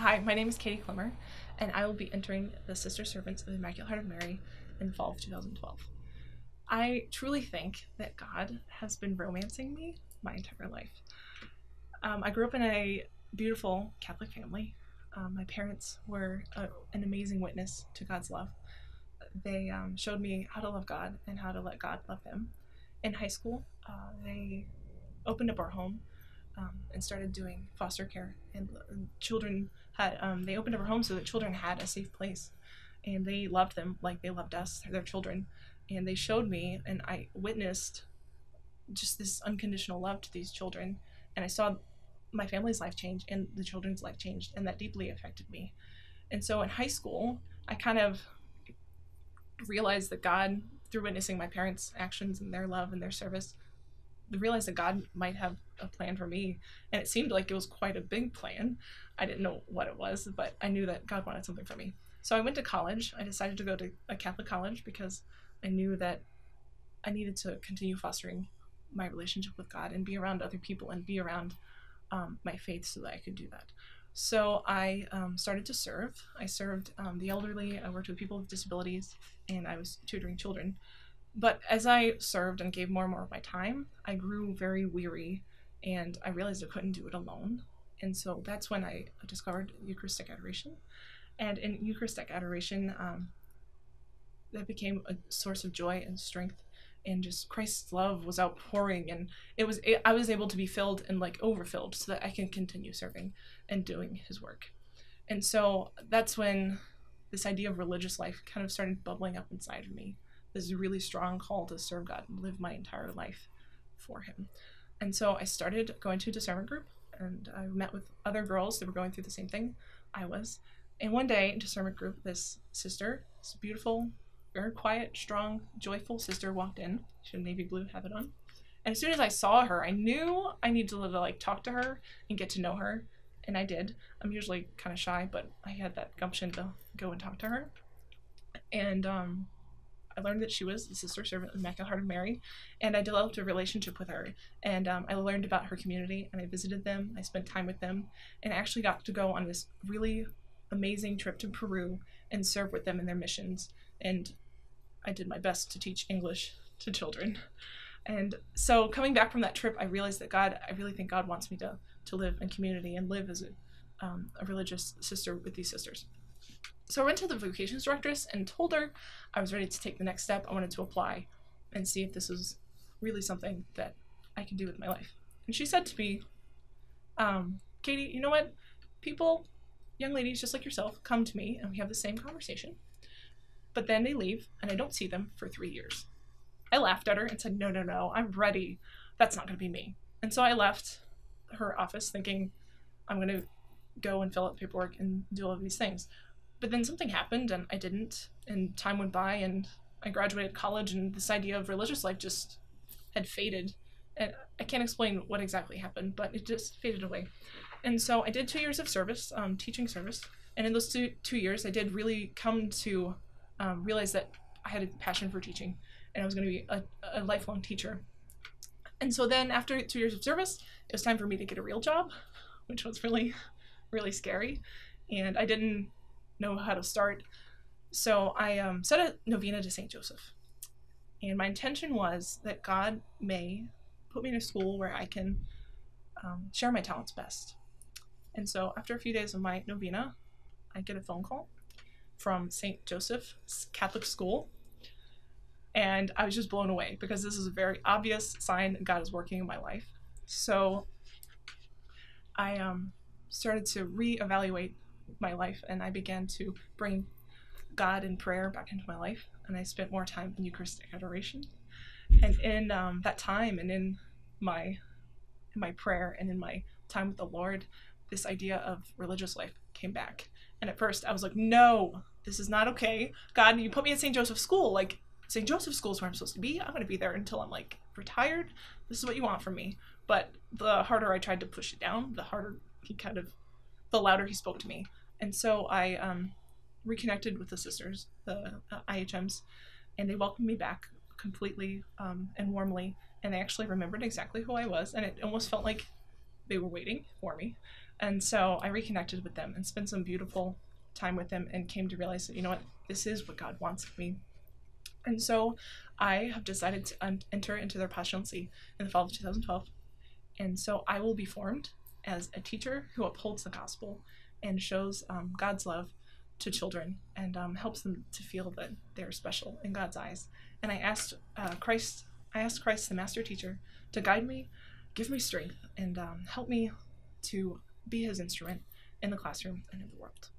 Hi, my name is Katie Clemmer, and I will be entering the Sister Servants of the Immaculate Heart of Mary in fall of 2012. I truly think that God has been romancing me my entire life. I grew up in a beautiful Catholic family. My parents were an amazing witness to God's love. They showed me how to love God and how to let God love them. In high school, they opened up our home and started doing foster care, and children had they opened up our home so that children had a safe place, and they loved them like they loved us, their children. And they showed me, and I witnessed just this unconditional love to these children, and I saw my family's life change and the children's life changed, and that deeply affected me. And so in high school, I kind of realized that God, through witnessing my parents' actions and their love and their service, realized that God might have a plan for me. And it seemed like it was quite a big plan. I didn't know what it was, but I knew that God wanted something for me. So I went to college. I decided to go to a Catholic college because I knew that I needed to continue fostering my relationship with God and be around other people and be around my faith so that I could do that. So I started to serve. I served the elderly. I worked with people with disabilities, and I was tutoring children. But as I served and gave more and more of my time, I grew very weary, and I realized I couldn't do it alone. And so that's when I discovered Eucharistic adoration. And in Eucharistic adoration, that became a source of joy and strength, and just Christ's love was outpouring, and I was able to be filled and like overfilled so that I can continue serving and doing his work. And so that's when this idea of religious life kind of started bubbling up inside of me. This really strong call to serve God and live my entire life for him. And so I started going to a discernment group, and I met with other girls that were going through the same thing I was. And one day in discernment group, this sister, this beautiful, very quiet, strong, joyful sister walked in. She had a navy blue habit on. And as soon as I saw her, I knew I needed to like talk to her and get to know her. And I did. I'm usually kind of shy, but I had that gumption to go and talk to her. And I learned that she was the Sister Servant of the Immaculate Heart of Mary, and I developed a relationship with her. And I learned about her community, and I visited them. I spent time with them, and I actually got to go on this really amazing trip to Peru and serve with them in their missions. And I did my best to teach English to children. And so coming back from that trip, I realized that I really think God wants me to live in community and live as a religious sister with these sisters. So I went to the vocations directress and told her I was ready to take the next step. I wanted to apply and see if this was really something that I could do with my life. And she said to me, Katie, you know what? People, young ladies just like yourself, come to me and we have the same conversation, but then they leave and I don't see them for 3 years. I laughed at her and said, no, I'm ready. That's not going to be me. And so I left her office thinking I'm going to go and fill out paperwork and do all of these things. But then something happened and I didn't, and time went by and I graduated college, and this idea of religious life just had faded. And I can't explain what exactly happened, but it just faded away. And so I did 2 years of service, teaching service, and in those two years I did really come to realize that I had a passion for teaching, and I was going to be a lifelong teacher. And so then after 2 years of service, it was time for me to get a real job, which was really, really scary, and I didn't know how to start. So I said a novena to St. Joseph, and my intention was that God may put me in a school where I can share my talents best. And so after a few days of my novena, I get a phone call from St. Joseph's Catholic School, and I was just blown away because this is a very obvious sign that God is working in my life. So I started to reevaluate my life, and I began to bring God and prayer back into my life, and I spent more time in Eucharistic adoration. And in that time, and in my prayer and in my time with the Lord, this idea of religious life came back. And at first I was like, no, this is not okay. God, you put me at St. Joseph's School. Like, St. Joseph's School is where I'm supposed to be. I'm going to be there until I'm like retired. This is what you want from me. But the harder I tried to push it down, the louder he spoke to me. And so I reconnected with the sisters, the IHMs, and they welcomed me back completely and warmly. And they actually remembered exactly who I was, and it almost felt like they were waiting for me. And so I reconnected with them and spent some beautiful time with them and came to realize that, you know what, this is what God wants of me. And so I have decided to enter into their pastorency in the fall of 2012. And so I will be formed as a teacher who upholds the gospel and shows God's love to children and helps them to feel that they're special in God's eyes. And I asked Christ, the master teacher, to guide me, give me strength, and help me to be his instrument in the classroom and in the world.